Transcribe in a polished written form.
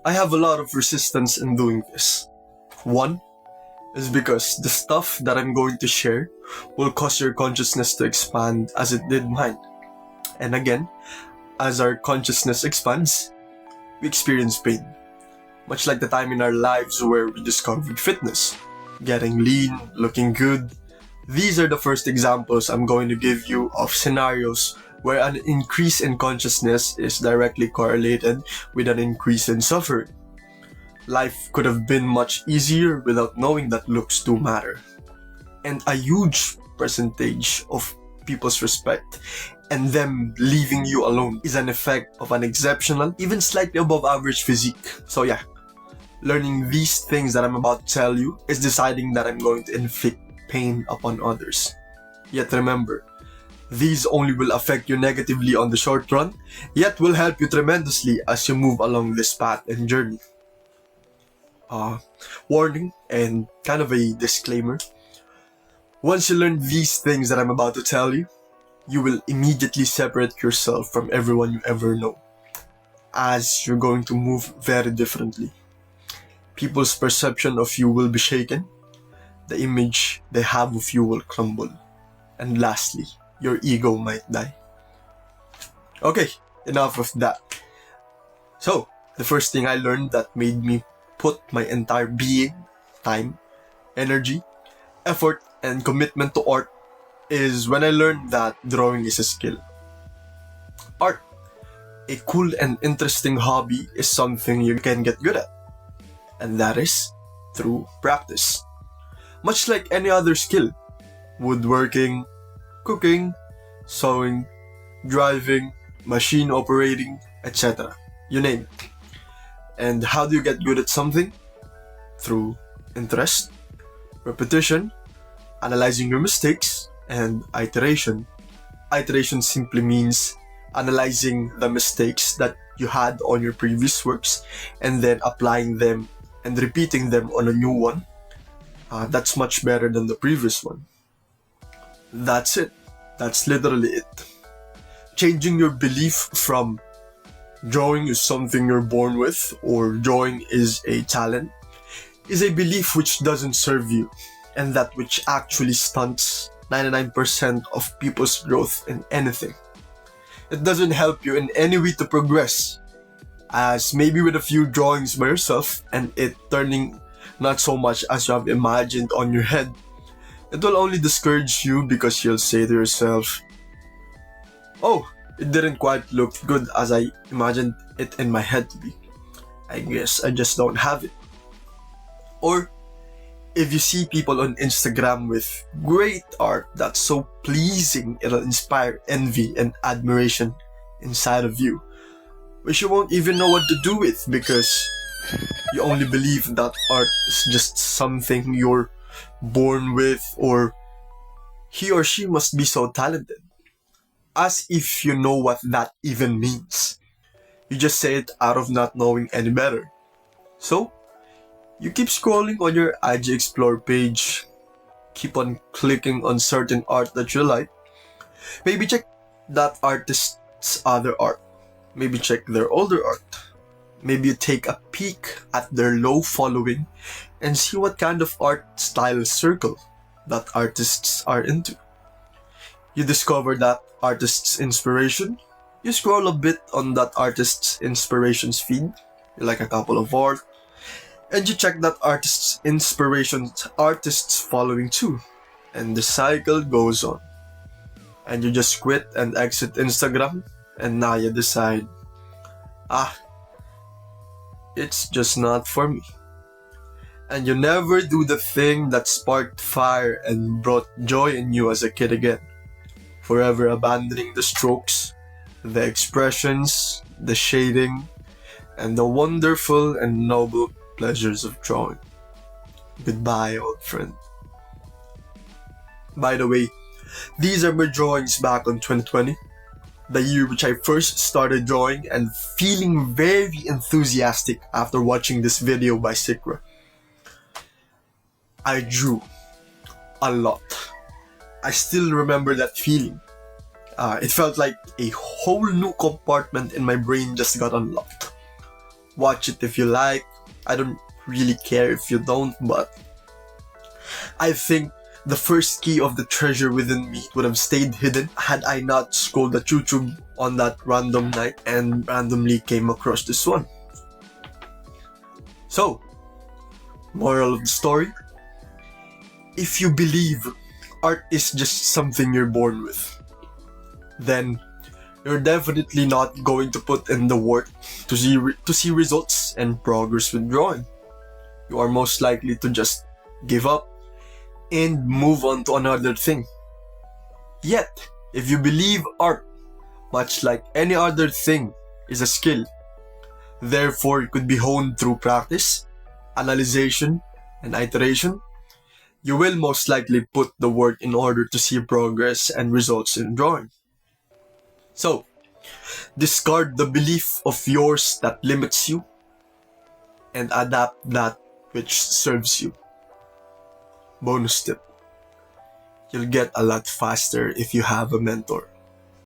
I have a lot of resistance in doing this. One is because the stuff that I'm going to share will cause your consciousness to expand as it did mine. And again, as our consciousness expands, we experience pain. Much like the time in our lives where we discovered fitness, getting lean, looking good. These are the first examples I'm going to give you of scenarios where an increase in consciousness is directly correlated with an increase in suffering. Life could have been much easier without knowing that looks do matter. And a huge percentage of people's respect and them leaving you alone is an effect of an exceptional, even slightly above average physique. So yeah, learning these things that I'm about to tell you is deciding that I'm going to inflict pain upon others. Yet remember, these only will affect you negatively on the short run, yet will help you tremendously as you move along this path and journey. Warning and kind of a disclaimer. Once you learn these things that I'm about to tell you, you will immediately separate yourself from everyone you ever know, as you're going to move very differently. People's perception of you will be shaken, the image they have of you will crumble, and lastly, your ego might die. Okay, enough of that. So, the first thing I learned that made me put my entire being, time, energy, effort, and commitment to art is when I learned that drawing is a skill. Art, a cool and interesting hobby, is something you can get good at, and that is through practice. Much like any other skill, woodworking, cooking, sewing, driving, machine operating, etc. You name it. And how do you get good at something? Through interest, repetition, analyzing your mistakes, and iteration. Iteration simply means analyzing the mistakes that you had on your previous works and then applying them and repeating them on a new one. That's much better than the previous one. That's it. That's literally it. Changing your belief from drawing is something you're born with or drawing is a talent is a belief which doesn't serve you and that which actually stunts 99% of people's growth in anything. It doesn't help you in any way to progress, as maybe with a few drawings by yourself and it turning not so much as you have imagined on your head, it will only discourage you because you'll say to yourself, oh, it didn't quite look good as I imagined it in my head to be. I guess I just don't have it. Or, if you see people on Instagram with great art that's so pleasing, it'll inspire envy and admiration inside of you, which you won't even know what to do with because you only believe that art is just something you're born with or he or she must be so talented. As if you know what that even means. You just say it out of not knowing any better. So, you keep scrolling on your IG Explore page, keep on clicking on certain art that you like. Maybe check that artist's other art. Maybe check their older art. Maybe you take a peek at their low following and see what kind of art style circle that artists are into. You discover that artist's inspiration. You scroll a bit on that artist's inspirations feed. You like a couple of art. And you check that artist's inspirations, artist's following too. And the cycle goes on. And you just quit and exit Instagram. And now you decide, it's just not for me. And you never do the thing that sparked fire and brought joy in you as a kid again. Forever abandoning the strokes, the expressions, the shading, and the wonderful and noble pleasures of drawing. Goodbye, old friend. By the way, these are my drawings back on 2020, the year which I first started drawing and feeling very enthusiastic after watching this video by Sikra. I drew a lot. I still remember that feeling. It felt like a whole new compartment in my brain just got unlocked. Watch it if you like. I don't really care if you don't, but I think the first key of the treasure within me would have stayed hidden had I not scrolled at YouTube on that random night and randomly came across this one. So, moral of the story: if you believe art is just something you're born with, then you're definitely not going to put in the work to see results and progress with drawing. You are most likely to just give up and move on to another thing. Yet, if you believe art, much like any other thing, is a skill, therefore it could be honed through practice, analyzation, and iteration, you will most likely put the work in order to see progress and results in drawing. So, discard the belief of yours that limits you and adapt that which serves you. Bonus tip: you'll get a lot faster if you have a mentor.